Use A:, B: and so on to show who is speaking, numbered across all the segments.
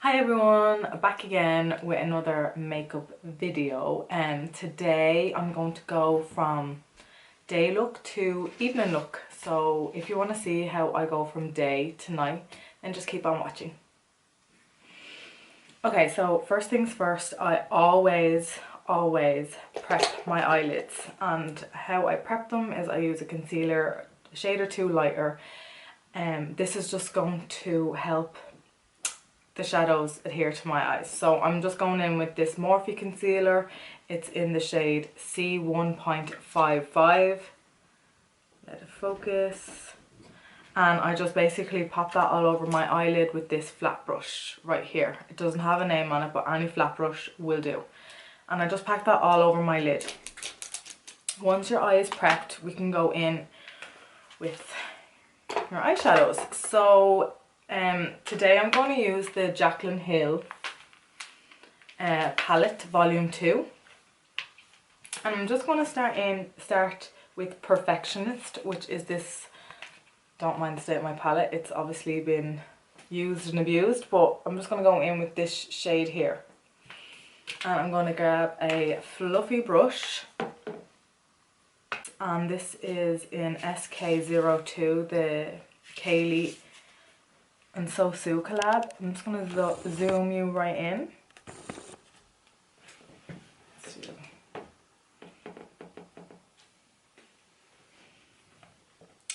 A: Hi everyone, back again with another makeup video, and today I'm going to go from day look to evening look. So if you want to see how I go from day to night, then just keep on watching. Okay, so first things first, I always prep my eyelids, and how I prep them is I use a concealer, a shade or two lighter, and this is just going to help the shadows adhere to my eyes. So I'm just going in with this Morphe concealer. It's in the shade C1.55. Let it focus. And I just basically pop that all over my eyelid with this flat brush right here. It doesn't have a name on it, but any flat brush will do. And I just pack that all over my lid. Once your eye is prepped, we can go in with your eyeshadows. So today I'm going to use the Jachlyn Hill palette volume 2, and I'm just going to start with Perfectionist, which is this, don't mind the state of my palette, it's obviously been used and abused, but I'm just going to go in with this shade here. And I'm going to grab a fluffy brush, and this is in SK02, the Kylie and Sue collab. I'm just going to zoom you right in.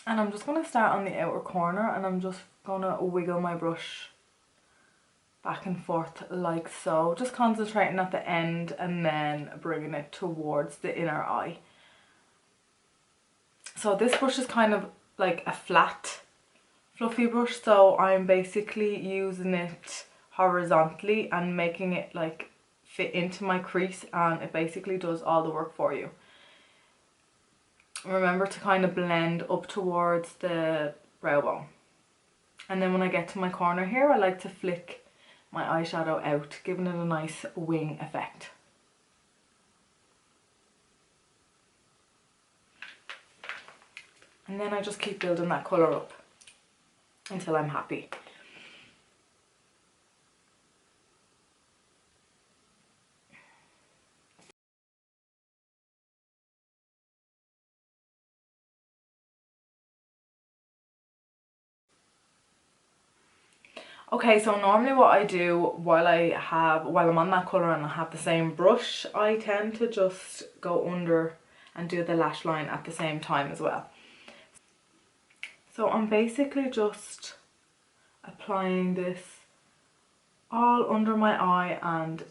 A: And I'm just going to start on the outer corner, and I'm just going to wiggle my brush back and forth like so. Just concentrating at the end and then bringing it towards the inner eye. So this brush is kind of like a flat fluffy brush, so I'm basically using it horizontally and making it like fit into my crease, and it basically does all the work for you. Remember to kind of blend up towards the brow bone, and then when I get to my corner here, I like to flick my eyeshadow out, giving it a nice wing effect. And then I just keep building that colour up until I'm happy. Okay, so normally what I do while I'm on that colour and I have the same brush, I tend to just go under and do the lash line at the same time as well. So I'm basically just applying this all under my eye and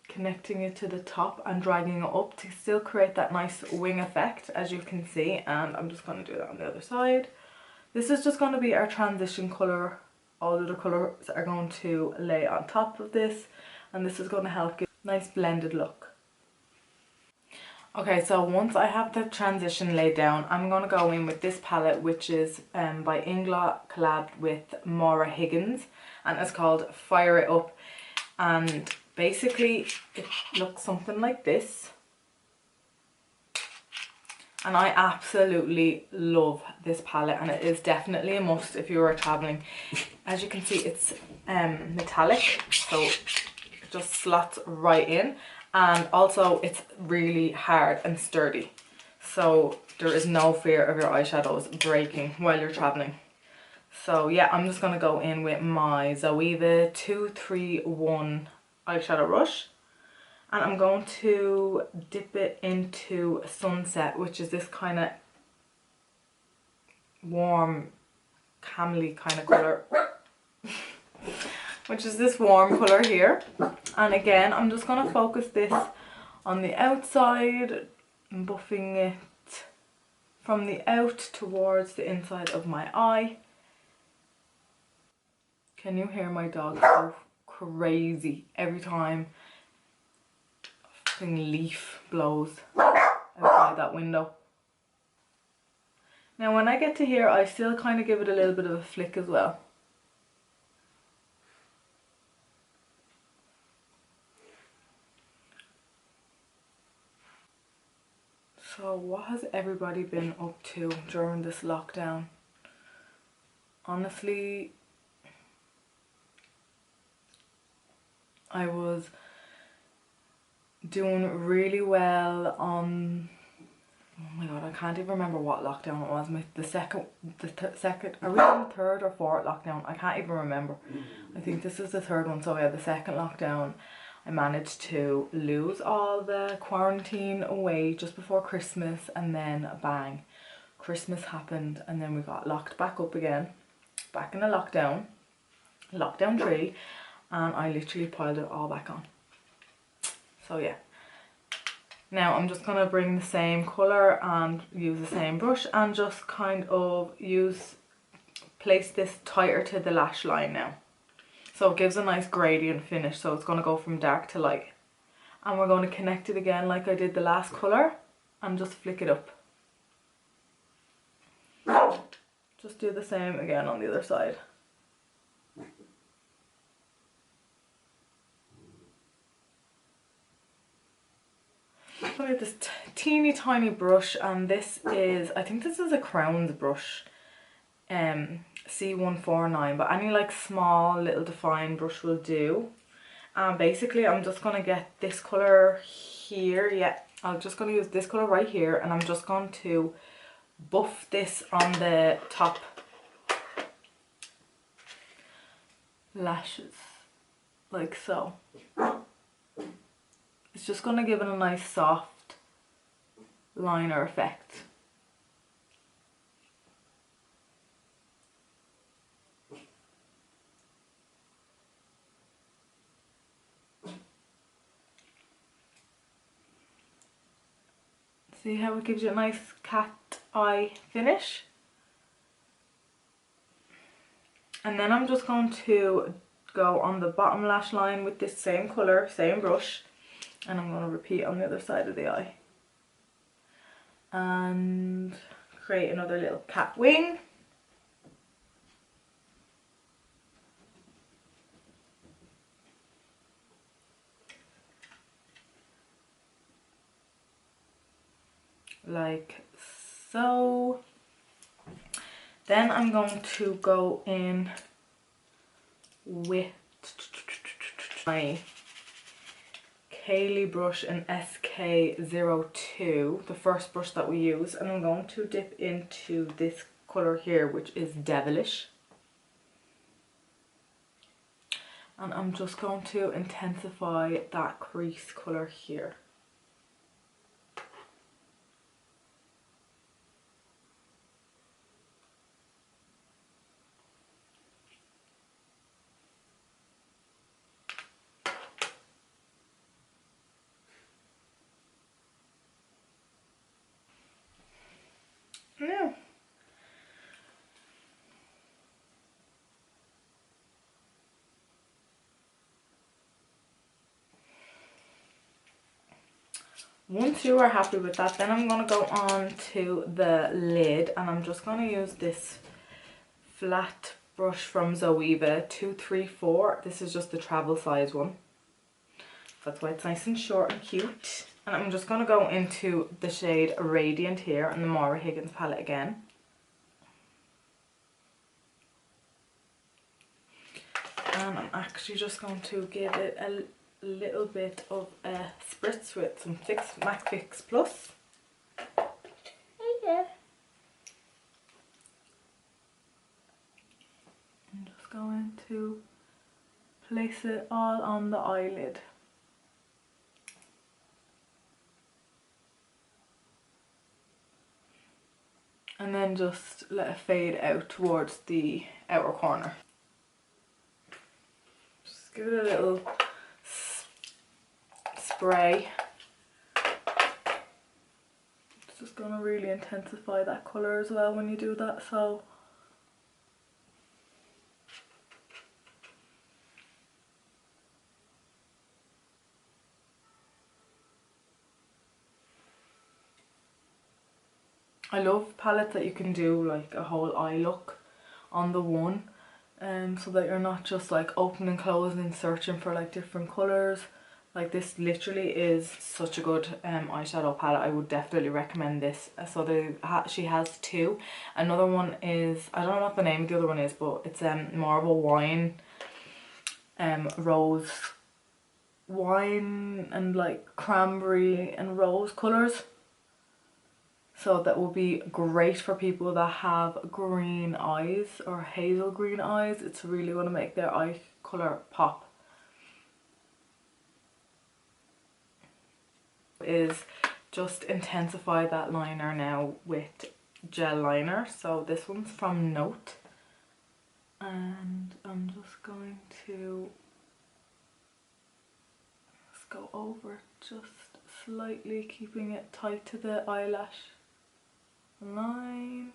A: connecting it to the top and dragging it up to still create that nice wing effect, as you can see. And I'm just going to do that on the other side. This is just going to be our transition colour. All other colours are going to lay on top of this, and this is going to help give a nice blended look. Okay, so once I have the transition laid down, I'm going to go in with this palette, which is by Inglot, collabed with Maura Higgins, and it's called Fire It Up. And basically it looks something like this, and I absolutely love this palette, and it is definitely a must if you are traveling. As you can see, it's metallic, so it just slots right in, and also it's really hard and sturdy, so there is no fear of your eyeshadows breaking while you're traveling. So yeah, I'm just going to go in with my Zoeva 231 eyeshadow brush, and I'm going to dip it into Sunset, which is this kind of warm camely kind of colour, which is this warm colour here. And again, I'm just going to focus this on the outside and buffing it from the out towards the inside of my eye. Can you hear my dog go crazy every time a fucking leaf blows outside that window? Now when I get to here, I still kind of give it a little bit of a flick as well. So what has everybody been up to during this lockdown? Honestly, I was doing really well on, oh my god, I can't even remember what lockdown it was. The second, are we in the third or fourth lockdown? I can't even remember. I think this is the third one. So yeah, the second lockdown, I managed to lose all the quarantine away just before Christmas, and then bang, Christmas happened, and then we got locked back up again, back in the lockdown 3, and I literally piled it all back on. So yeah, now I'm just gonna bring the same colour and use the same brush and just kind of place this tighter to the lash line now. So it gives a nice gradient finish, so it's gonna go from dark to light. And we're going to connect it again like I did the last colour and just flick it up. Just do the same again on the other side. I have this teeny tiny brush, and this is, I think this is a Crown's brush, C1.55, but any like small little defined brush will do. And basically I'm just going to get this colour here, yeah, I'm just going to use this colour right here, and I'm just going to buff this on the top lashes, like so. It's just going to give it a nice soft liner effect. See how it gives you a nice cat eye finish? And then I'm just going to go on the bottom lash line with this same colour, same brush, and I'm going to repeat on the other side of the eye. And create another little cat wing. Like so. Then I'm going to go in with my Kylie brush in SK02, the first brush that we use, and I'm going to dip into this colour here, which is Devilish. And I'm just going to intensify that crease colour here. Yeah. Once you are happy with that, then I'm going to go on to the lid, and I'm just going to use this flat brush from Zoeva 234. This is just the travel size one. That's why it's nice and short and cute. And I'm just going to go into the shade Radiant here on the Maura Higgins palette again. And I'm actually just going to give it a little bit of a spritz with some MAC Fix Plus. Yeah. I'm just going to place it all on the eyelid. And then just let it fade out towards the outer corner. Just give it a little spray. It's just going to really intensify that colour as well when you do that, so I love palettes that you can do like a whole eye look on the one, so that you're not just like opening and closing and searching for like different colours. Like this literally is such a good eyeshadow palette. I would definitely recommend this. So she has two. Another one is, I don't know what the name of the other one is, but it's more of a wine rose wine and like cranberry and rose colours. So that will be great for people that have green eyes or hazel green eyes. It's really going to make their eye colour pop. Is just intensify that liner now with gel liner. So this one's from Note. And I'm just going to go over it just slightly, keeping it tight to the eyelash line.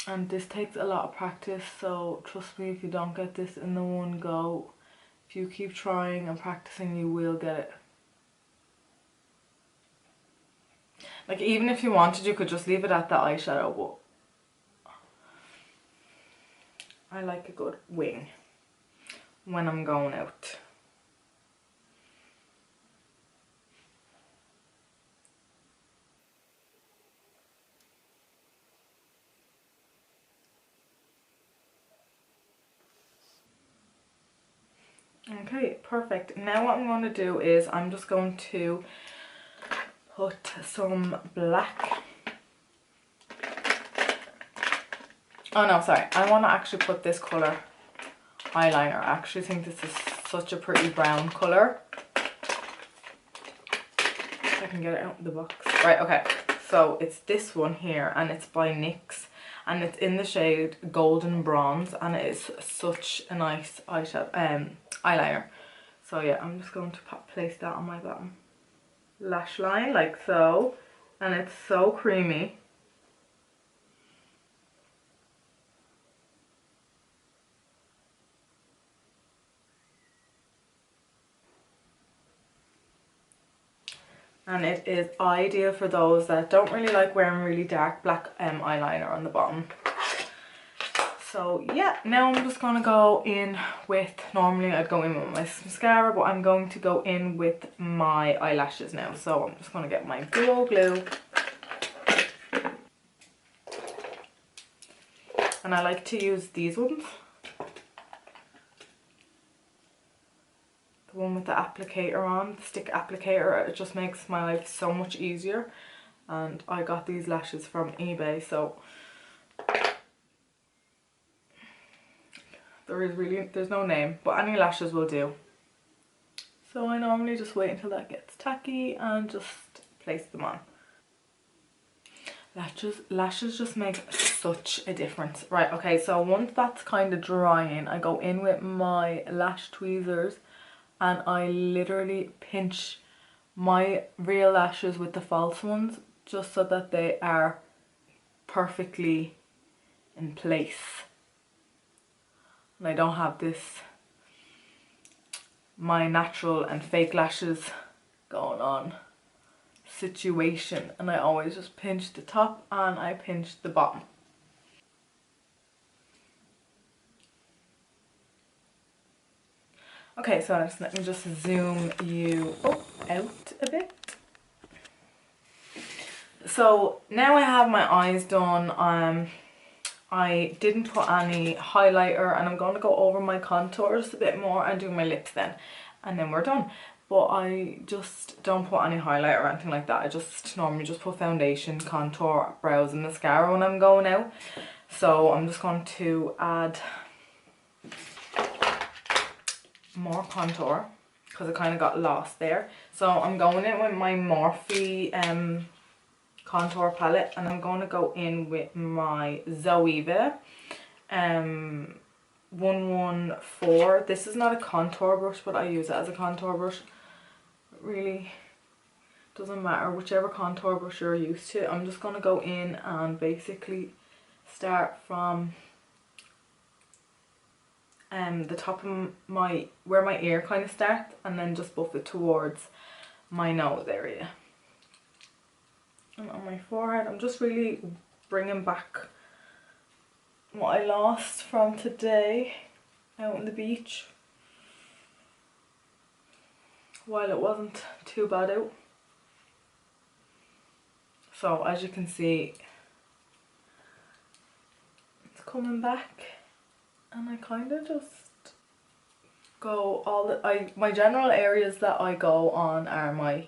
A: And this takes a lot of practice, so trust me, if you don't get this in the one go, if you keep trying and practicing, you will get it. Like, even if you wanted, you could just leave it at the eyeshadow, but I like a good wing when I'm going out. Okay, perfect. Now what I'm going to do is I'm just going to put some black. Oh no, sorry. I want to actually put this colour eyeliner. I actually think this is such a pretty brown colour. If I can get it out of the box. Right, okay. So it's this one here, and it's by NYX, and it's in the shade Golden Bronze, and it is such a nice eyeshadow eyeliner. So yeah, I'm just going to place that on my bottom lash line like so, and it's so creamy. And it is ideal for those that don't really like wearing really dark black eyeliner on the bottom. So yeah, now I'm just going to go in with, normally I'd go in with my mascara, but I'm going to go in with my eyelashes now. So I'm just going to get my Duo Glue. And I like to use these ones. The one with the applicator on, the stick applicator. It just makes my life so much easier. And I got these lashes from eBay, so there's no name, but any lashes will do. So I normally just wait until that gets tacky and just place them on. Lashes just make such a difference. Right, okay, so once that's kind of drying, I go in with my lash tweezers and I literally pinch my real lashes with the false ones just so that they are perfectly in place. And I don't have this, my natural and fake lashes going on situation, and I always just pinch the top and I pinch the bottom. Okay, so let me just zoom you out a bit. So now I have my eyes done. I didn't put any highlighter, and I'm going to go over my contours a bit more and do my lips then, and then we're done. But I just don't put any highlighter or anything like that. I just normally just put foundation, contour, brows and mascara when I'm going out. So I'm just going to add more contour because it kind of got lost there. So I'm going in with my Morphe contour palette, and I'm going to go in with my Zoeva 114. This is not a contour brush, but I use it as a contour brush. It really doesn't matter whichever contour brush you're used to. I'm just going to go in and basically start from the top of where my ear kind of starts, and then just buff it towards my nose area. And on my forehead, I'm just really bringing back what I lost from today out on the beach, while it wasn't too bad out. So as you can see, it's coming back, and I kind of just go all the, my general areas that I go on are my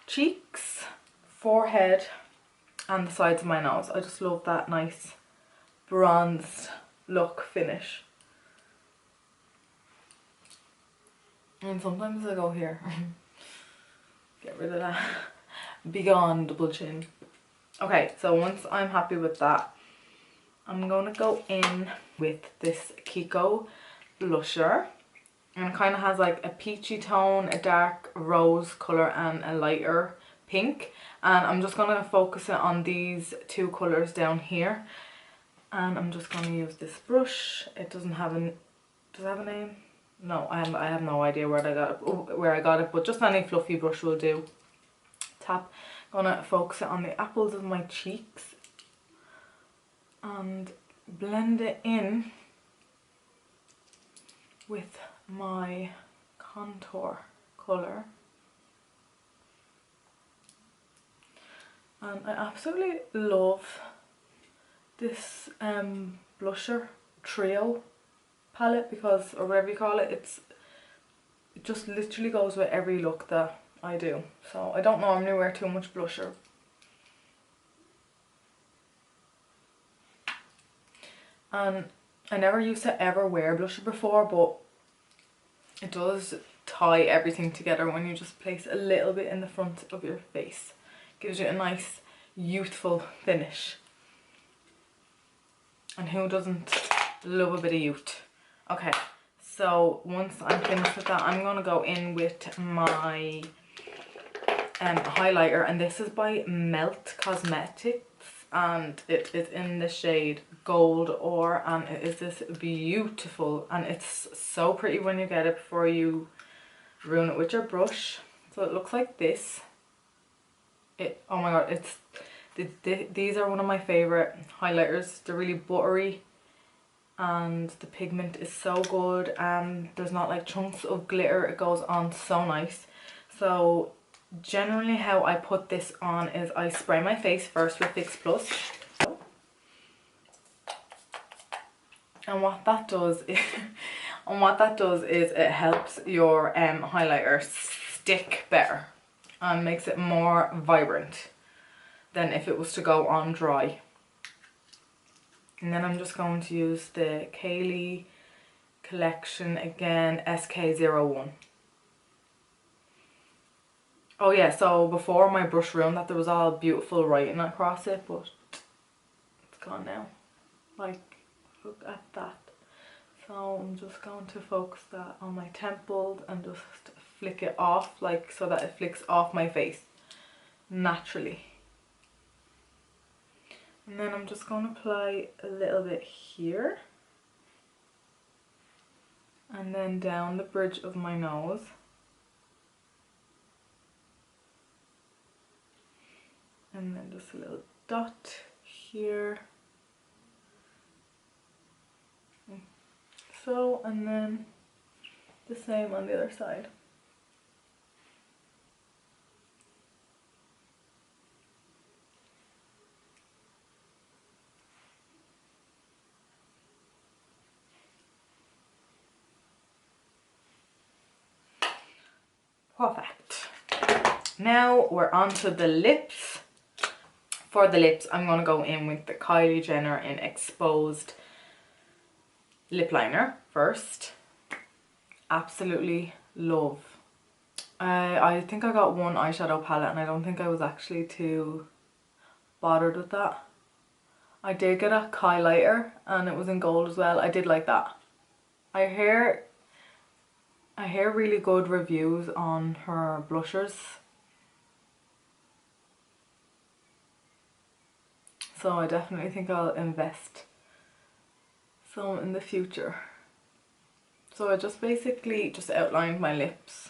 A: cheeks, forehead, and the sides of my nose. I just love that nice bronzed look finish. And sometimes I go here. Get rid of that. Be gone, double chin. Okay, so once I'm happy with that, I'm going to go in with this Kiko Blusher. And it kind of has like a peachy tone, a dark rose colour and a lighter pink. And I'm just going to focus it on these two colours down here. And I'm just going to use this brush. It doesn't have a... Does it have a name? No, I have no idea where I got it, but just any fluffy brush will do. Tap. Gonna focus it on the apples of my cheeks and blend it in with my contour colour. And I absolutely love this blusher trio palette, because, or whatever you call it, it just literally goes with every look that I do. So I don't normally wear too much blusher. And I never used to ever wear blusher before, but it does tie everything together when you just place a little bit in the front of your face. Gives you a nice youthful finish. And who doesn't love a bit of youth? Okay, so once I'm finished with that, I'm going to go in with my highlighter, and this is by Melt Cosmetics, and it is in the shade Gold Ore, and it is this beautiful, and it's so pretty when you get it before you ruin it with your brush. So it looks like this. Oh my god, these are one of my favourite highlighters. They're really buttery, and the pigment is so good, and there's not like chunks of glitter. It goes on so nice. So generally how I put this on is I spray my face first with Fix Plus, and what that does is it helps your highlighter stick better and makes it more vibrant than if it was to go on dry. And then I'm just going to use the Kylie collection again, SK01. Oh yeah, so before my brush ruined that, there was all beautiful writing across it, but it's gone now. Like, look at that. So I'm just going to focus that on my temples and just flick it off, like, so that it flicks off my face naturally. And then I'm just going to apply a little bit here. And then down the bridge of my nose. And then just a little dot here. So, and then the same on the other side. Perfect. Now we're on to the lips. For the lips, I'm going to go in with the Kylie Jenner in Exposed lip liner first. Absolutely love. I think I got one eyeshadow palette, and I don't think I was actually too bothered with that. I did get a highlighter, and it was in gold as well. I did like that. I hear really good reviews on her blushers, so I definitely think I'll invest some in the future. So I just basically just outlined my lips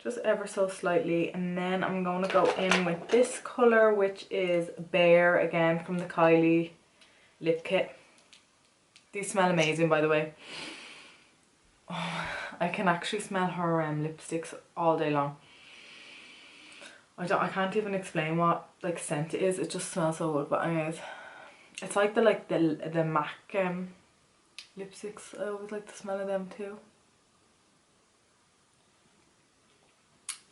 A: just ever so slightly, and then I'm going to go in with this colour, which is Bare, again from the Kylie lip kit. These smell amazing, by the way. Oh, I can actually smell her lipsticks all day long. I can't even explain what like scent it is. It just smells so good. But anyways, It's like the MAC lipsticks. I always like the smell of them too.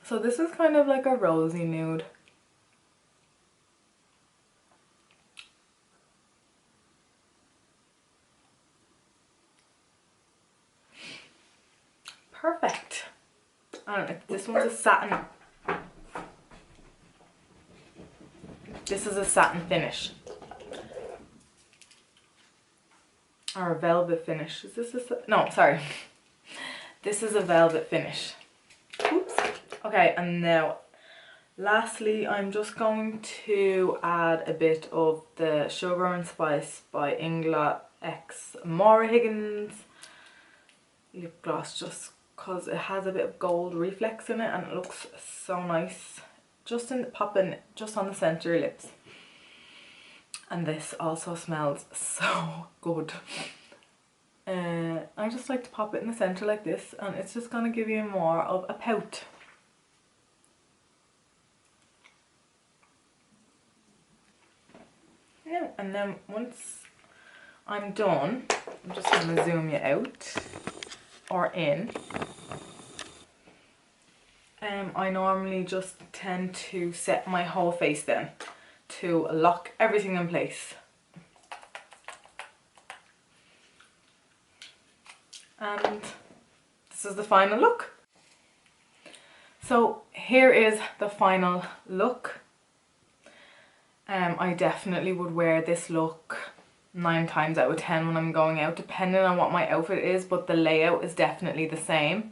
A: So this is kind of like a rosy nude. Perfect. I don't know, this one's a satin. This is a satin finish. Or a velvet finish. Is this a... No, sorry. This is a velvet finish. Oops. Okay, and now lastly I'm just going to add a bit of the Sugar and Spice by Inglot X Maura Higgins lip gloss, just because it has a bit of gold reflex in it and it looks so nice. Just popping just on the centre of your lips. And this also smells so good. I just like to pop it in the centre like this, and it's just going to give you more of a pout. Yeah, and then once I'm done, I'm just going to zoom you out or in. I normally just tend to set my whole face then to lock everything in place. And this is the final look. So here is the final look. I definitely would wear this look 9 times out of 10 when I'm going out, depending on what my outfit is, but the layout is definitely the same.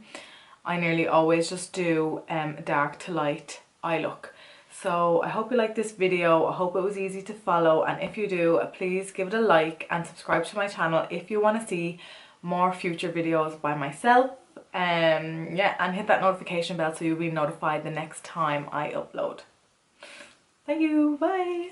A: I nearly always just do dark to light eye look. So I hope you liked this video. I hope it was easy to follow, and if you do, please give it a like and subscribe to my channel if you want to see more future videos by myself. Yeah, and hit that notification bell so you'll be notified the next time I upload. Thank you, bye.